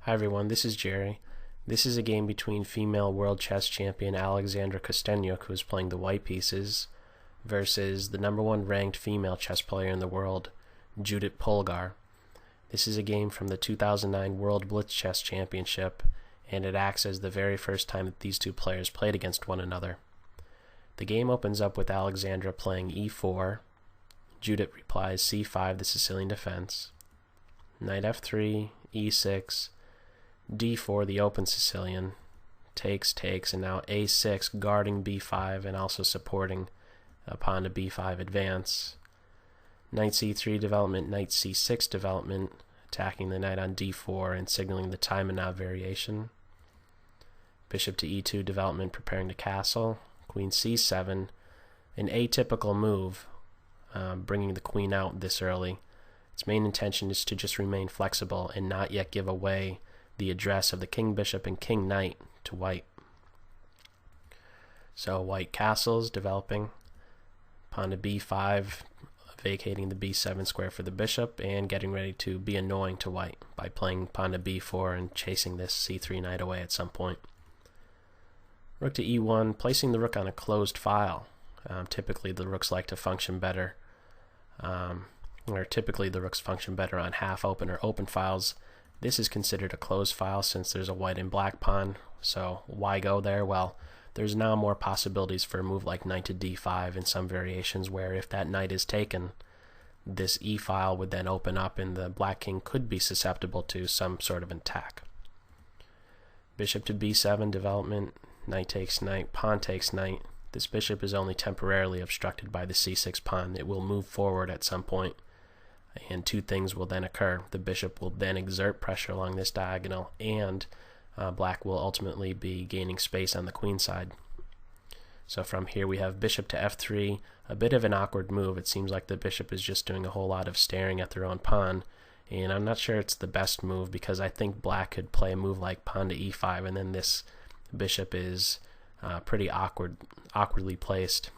Hi everyone, this is Jerry. This is a game between female world chess champion Alexandra Kosteniuk, who is playing the white pieces, versus the #1 ranked female chess player in the world, Judit Polgar. This is a game from the 2009 World Blitz Chess Championship, and it acts as the very first time that these two players played against one another. The game opens up with Alexandra playing e4. Judit replies c5, the Sicilian defense. Knight f3, e6, d4, the open Sicilian, takes, and now a6, guarding b5 and also supporting pawn to b5 advance. Knight c3 development, knight c6 development, attacking the knight on d4 and signaling the time and now variation. Bishop to e2 development, preparing to castle. Queen c7, an atypical move, bringing the queen out this early. Its main intention is to just remain flexible and not yet give away the address of the king bishop and king knight to white. So white castles, developing. Pawn to b5, vacating the b7 square for the bishop and getting ready to be annoying to white by playing pawn to b4 and chasing this c3 knight away at some point. Rook to e1, placing the rook on a closed file. Typically the rooks like to function better, typically the rooks function better on half open or open files. This is considered a closed file since there's a white and black pawn, so why go there? Well, there's now more possibilities for a move like knight to d5 and some variations where if that knight is taken, this e file would then open up and the black king could be susceptible to some sort of attack. Bishop to b7 development, knight takes knight, pawn takes knight. This bishop is only temporarily obstructed by the c6 pawn. It will move forward at some point, and two things will then occur. The bishop will then exert pressure along this diagonal, and black will ultimately be gaining space on the queen side. So from here we have bishop to f3, a bit of an awkward move. It seems like the bishop is just doing a whole lot of staring at their own pawn, and I'm not sure it's the best move because I think black could play a move like pawn to e5, and then this bishop is pretty awkwardly placed.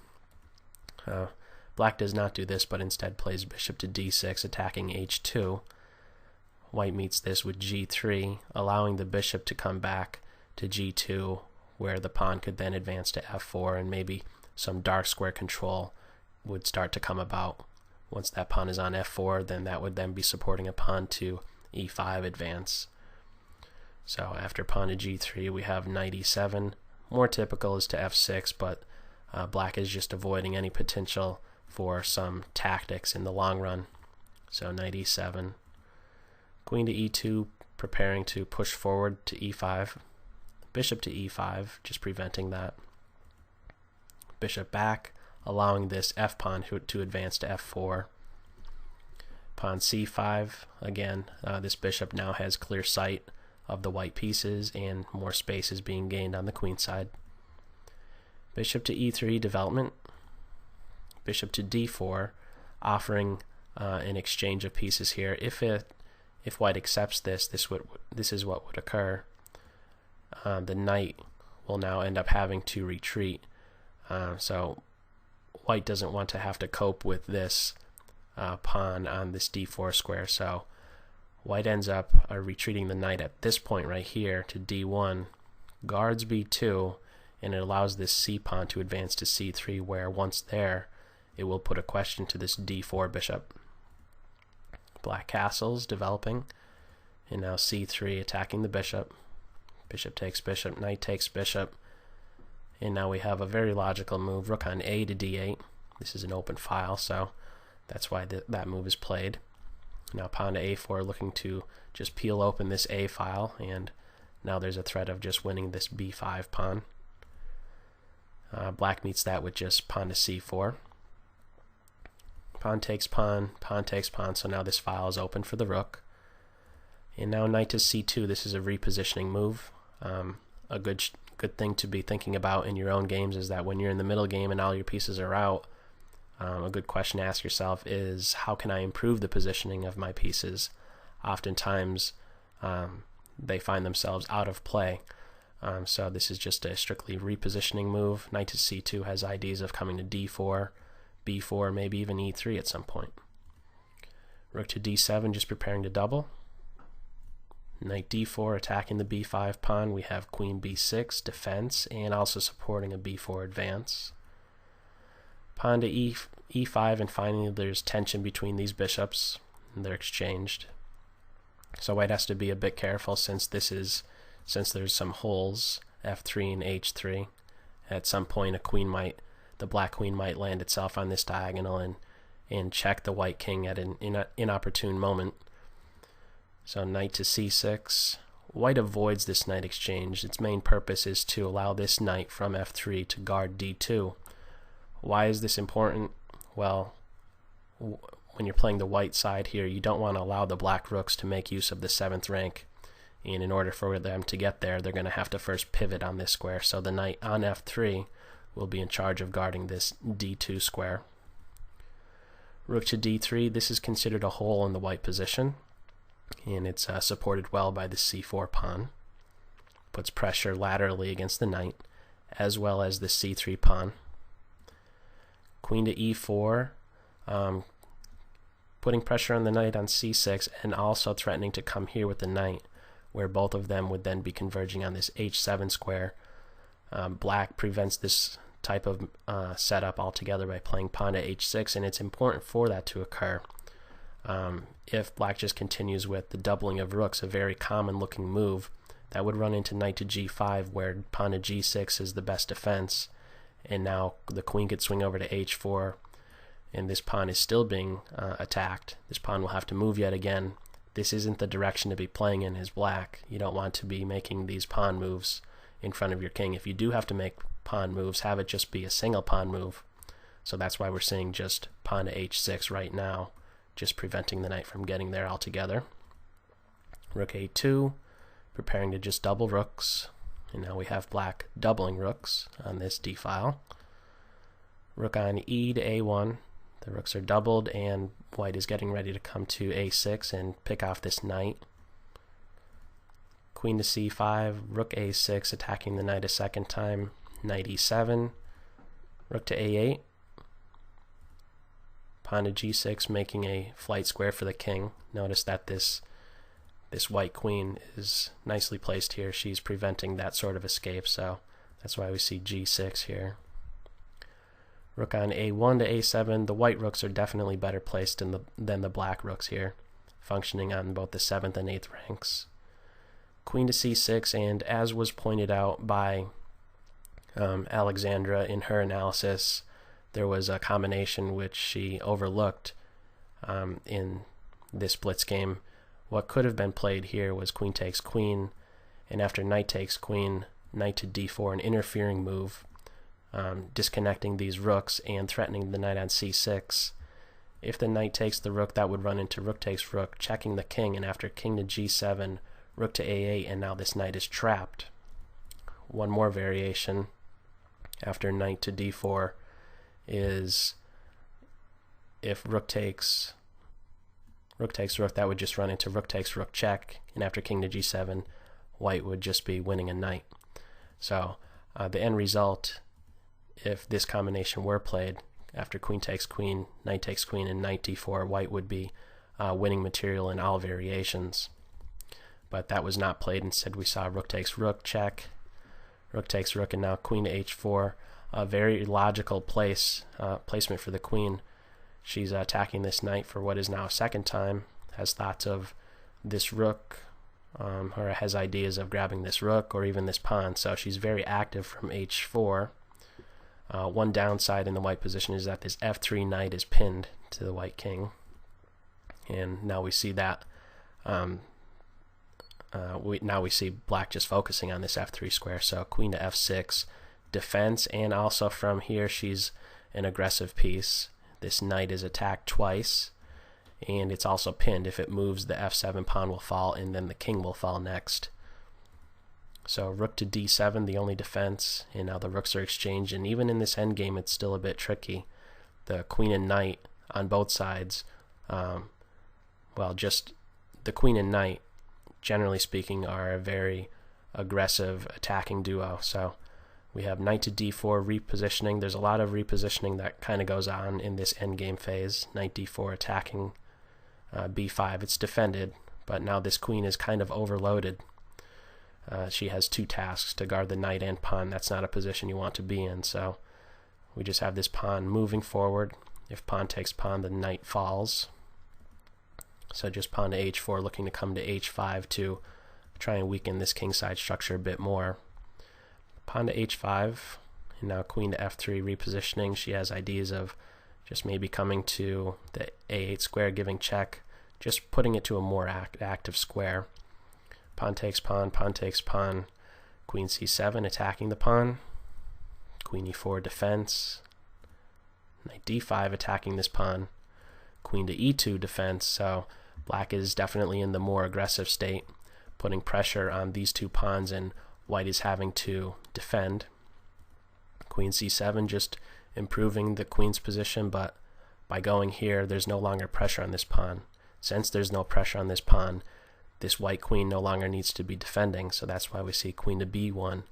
Black does not do this, but instead plays bishop to d6, attacking h2. White meets this with g3, allowing the bishop to come back to g2, where the pawn could then advance to f4, and maybe some dark square control would start to come about. Once that pawn is on f4, then that would then be supporting a pawn to e5 advance. So after pawn to g3, we have knight e7. More typical is to f6, but black is just avoiding any potential for some tactics in the long run. So knight e7. Queen to e2, preparing to push forward to e5. Bishop to e5, just preventing that. Bishop back, allowing this f-pawn to advance to f4. Pawn c5, again, this bishop now has clear sight of the white pieces and more space is being gained on the queen side. Bishop to e3 development. Bishop to d4, offering an exchange of pieces here. If white accepts this, this is what would occur. The knight will now end up having to retreat. So white doesn't want to have to cope with this pawn on this d4 square. So white ends up retreating the knight at this point right here to d1, guards b2, and it allows this c pawn to advance to c3, where once there, it will put a question to this d4 bishop. Black castles developing, and now c3 attacking the bishop. Bishop takes bishop, knight takes bishop, and now we have a very logical move, rook on a to d8. This is an open file, so that's why that move is played. Now pawn to a4, looking to just peel open this a file, and now there's a threat of just winning this b5 pawn. Black meets that with just pawn to c4. Pawn takes pawn, so now this file is open for the rook. And now knight to c2, this is a repositioning move. A good thing to be thinking about in your own games is that when you're in the middle game and all your pieces are out, a good question to ask yourself is, how can I improve the positioning of my pieces? Oftentimes, they find themselves out of play. So this is just a strictly repositioning move. Knight to c2 has ideas of coming to d4, b4, maybe even e3 at some point. Rook to d7, just preparing to double. Knight d4 attacking the b5 pawn. We have queen b6 defense and also supporting a b4 advance. Pawn to e5, and finally there's tension between these bishops, and they're exchanged. So white has to be a bit careful since there's some holes, f3 and h3. At some point the black queen might land itself on this diagonal and check the white king at an inopportune moment. So knight to c6. White avoids this knight exchange. Its main purpose is to allow this knight from f3 to guard d2. Why is this important? Well, when you're playing the white side here, you don't want to allow the black rooks to make use of the 7th rank. And in order for them to get there, they're going to have to first pivot on this square. So the knight on f3 will be in charge of guarding this d2 square. Rook to d3. This is considered a hole in the white position, and it's supported well by the c4 pawn. Puts pressure laterally against the knight, as well as the c3 pawn. Queen to e4, putting pressure on the knight on c6, and also threatening to come here with the knight, where both of them would then be converging on this h7 square. Black prevents this type of setup altogether by playing pawn to h6, and it's important for that to occur. If black just continues with the doubling of rooks, a very common looking move, that would run into knight to g5, where pawn to g6 is the best defense, and now the queen could swing over to h4, and this pawn is still being attacked. This pawn will have to move yet again. This isn't the direction to be playing in as black. You don't want to be making these pawn moves in front of your king. If you do have to make pawn moves, have it just be a single pawn move. So that's why we're seeing just pawn to h6 right now, just preventing the knight from getting there altogether. Rook a2, preparing to just double rooks, and now we have black doubling rooks on this d-file. Rook on e to a1, the rooks are doubled, and white is getting ready to come to a6 and pick off this knight. Queen to c5, rook a6, attacking the knight a second time, knight e7, rook to a8, pawn to g6, making a flight square for the king. Notice that this white queen is nicely placed here. She's preventing that sort of escape, so that's why we see g6 here. Rook on a1 to a7. The white rooks are definitely better placed than the black rooks here, functioning on both the 7th and 8th ranks. Queen to c6, and as was pointed out by Alexandra in her analysis, there was a combination which she overlooked in this blitz game. What could have been played here was queen takes queen, and after knight takes queen, knight to d4, an interfering move, disconnecting these rooks and threatening the knight on c6. If the knight takes the rook, that would run into rook takes rook, checking the king, and after king to g7, rook to a8, and now this knight is trapped. One more variation after knight to d4 is if rook takes rook, that would just run into rook takes rook check, and after king to g7, white would just be winning a knight. So the end result, if this combination were played after queen takes queen, knight takes queen, and knight d4, white would be winning material in all variations. But that was not played. Instead, we saw rook takes rook check, rook takes rook, and now queen to h4. A very logical placement for the queen. She's attacking this knight for what is now a second time, has thoughts of this rook, or has ideas of grabbing this rook or even this pawn. So she's very active from h4. One downside in the white position is that this f3 knight is pinned to the white king, and now we see that we see black just focusing on this f3 square. So queen to f6, defense, and also from here she's an aggressive piece. This knight is attacked twice, and it's also pinned. If it moves, the f7 pawn will fall, and then the king will fall next. So rook to d7, the only defense, and now the rooks are exchanged, and even in this endgame it's still a bit tricky. The queen and knight on both sides, just the queen and knight, generally speaking, are a very aggressive attacking duo. So we have knight to d4 repositioning. There's a lot of repositioning that kind of goes on in this endgame phase. Knight d4 attacking b5. It's defended, but now this queen is kind of overloaded. She has 2 tasks to guard the knight and pawn. That's not a position you want to be in, so we just have this pawn moving forward. If pawn takes pawn, the knight falls. So just pawn to h4, looking to come to h5 to try and weaken this kingside structure a bit more. Pawn to h5, and now queen to f3, repositioning. She has ideas of just maybe coming to the a8 square, giving check, just putting it to a more active square. Pawn takes pawn, pawn takes pawn, queen c7, attacking the pawn, queen e4, defense, knight d5, attacking this pawn, queen to e2, defense. So black is definitely in the more aggressive state, putting pressure on these 2 pawns, and white is having to defend. Queen c7, just improving the queen's position, but by going here, there's no longer pressure on this pawn. Since there's no pressure on this pawn, this white queen no longer needs to be defending, so that's why we see queen to b1,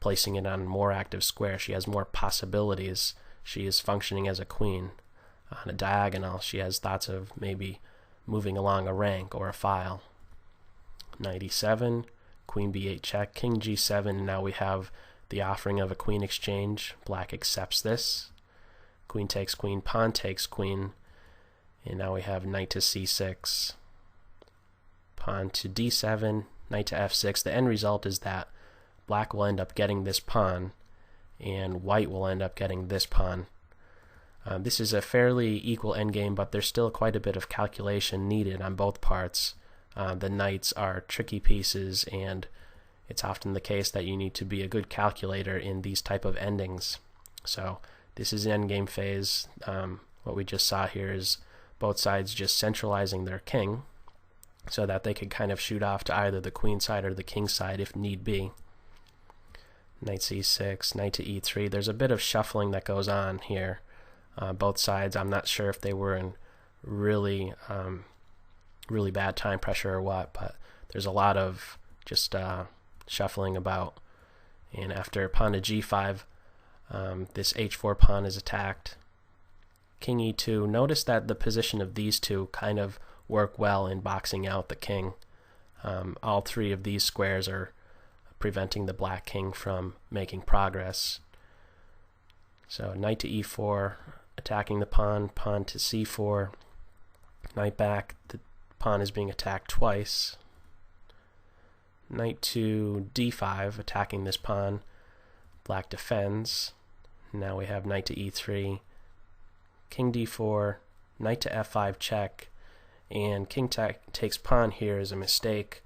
placing it on a more active square. She has more possibilities. She is functioning as a queen. On a diagonal, she has thoughts of maybe moving along a rank or a file. Knight e7, queen b8 check, king g7, and now we have the offering of a queen exchange. Black accepts this. Queen takes queen, pawn takes queen, and now we have knight to c6, pawn to d7, knight to f6. The end result is that black will end up getting this pawn, and white will end up getting this pawn. This is a fairly equal endgame, but there's still quite a bit of calculation needed on both parts. The knights are tricky pieces, and it's often the case that you need to be a good calculator in these type of endings. So this is an endgame phase. What we just saw here is both sides just centralizing their king so that they could kind of shoot off to either the queen side or the king side if need be. Knight c6, knight to e3. There's a bit of shuffling that goes on here. Both sides, I'm not sure if they were in really bad time pressure or what, but there's a lot of just shuffling about. And after pawn to g5, this h4 pawn is attacked. King e2. Notice that the position of these 2 kind of work well in boxing out the king. All 3 of these squares are preventing the black king from making progress. So knight to e4, attacking the pawn, pawn to c4, knight back, the pawn is being attacked twice. Knight to d5, attacking this pawn, black defends. Now we have knight to e3, king d4, knight to f5 check, and king takes pawn here is a mistake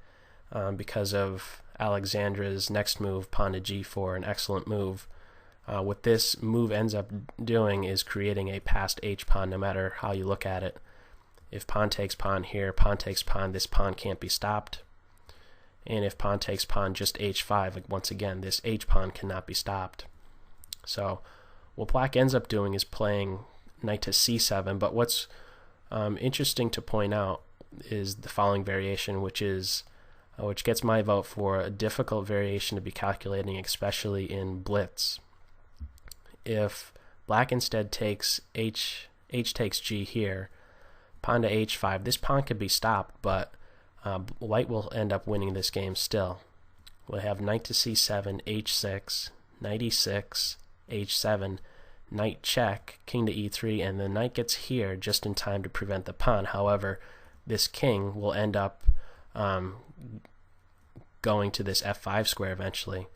because of Alexandra's next move, pawn to g4, an excellent move. What this move ends up doing is creating a passed h-pawn no matter how you look at it. If pawn takes pawn here, pawn takes pawn, this pawn can't be stopped. And if pawn takes pawn just h5, like once again, this h-pawn cannot be stopped. So what black ends up doing is playing knight to c7, but what's interesting to point out is the following variation, which gets my vote for a difficult variation to be calculating, especially in blitz. If black instead takes h takes g here, pawn to h5, this pawn could be stopped, but white will end up winning this game still. We'll have knight to c7, h6, knight e6, h7, knight check, king to e3, and the knight gets here just in time to prevent the pawn. However, this king will end up going to this f5 square eventually.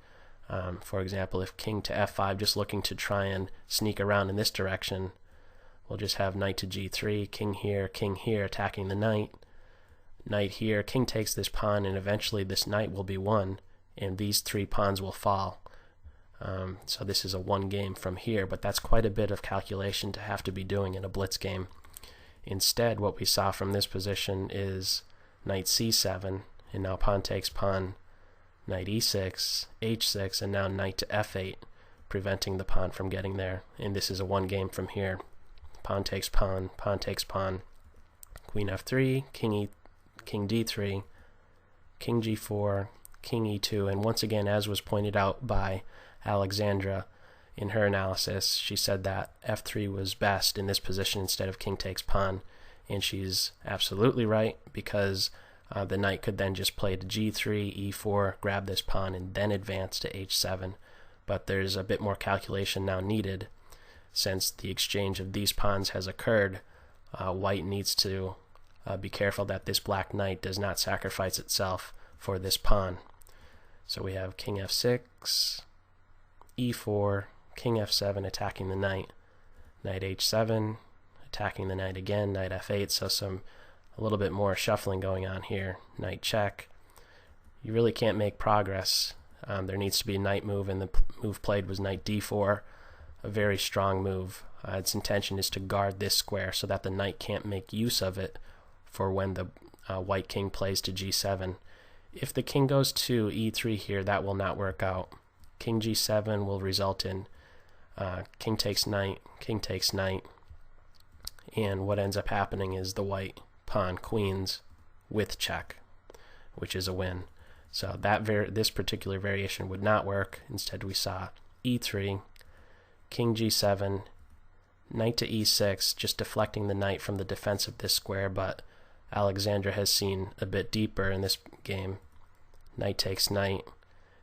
For example, if king to f5, just looking to try and sneak around in this direction, we'll just have knight to g3, king here, attacking the knight. Knight here, king takes this pawn, and eventually this knight will be won, and these 3 pawns will fall. So this is a 1 game from here, but that's quite a bit of calculation to have to be doing in a blitz game. Instead, what we saw from this position is knight c7, and now pawn takes pawn, knight e6, h6, and now knight to f8, preventing the pawn from getting there. And this is a 1 game from here. Pawn takes pawn, pawn takes pawn, queen f3, king d3, king g4, king e2, and once again, as was pointed out by Alexandra in her analysis, she said that f3 was best in this position instead of king takes pawn, and she's absolutely right, because The knight could then just play to g3, e4, grab this pawn, and then advance to h7. But there's a bit more calculation now needed. Since the exchange of these pawns has occurred, white needs to be careful that this black knight does not sacrifice itself for this pawn. So we have king f6, e4, king f7 attacking the knight, knight h7, attacking the knight again, knight f8, so a little bit more shuffling going on here, knight check. You really can't make progress. There needs to be a knight move, and the move played was knight d4, a very strong move. Its intention is to guard this square so that the knight can't make use of it for when the white king plays to g7. If the king goes to e3 here, that will not work out. King g7 will result in king takes knight, and what ends up happening is the white pawn queens with check, which is a win. So this particular variation would not work. Instead, we saw e3, king g7, knight to e6, just deflecting the knight from the defense of this square, but Alexandra has seen a bit deeper in this game. Knight takes knight,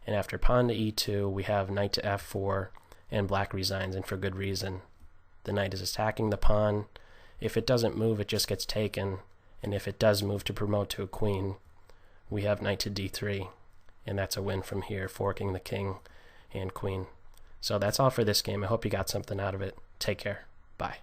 and after pawn to e2, we have knight to f4, and black resigns, and for good reason. The knight is attacking the pawn. If it doesn't move, it just gets taken, and if it does move to promote to a queen, we have knight to d3, and that's a win from here, forking the king and queen. So that's all for this game. I hope you got something out of it. Take care. Bye.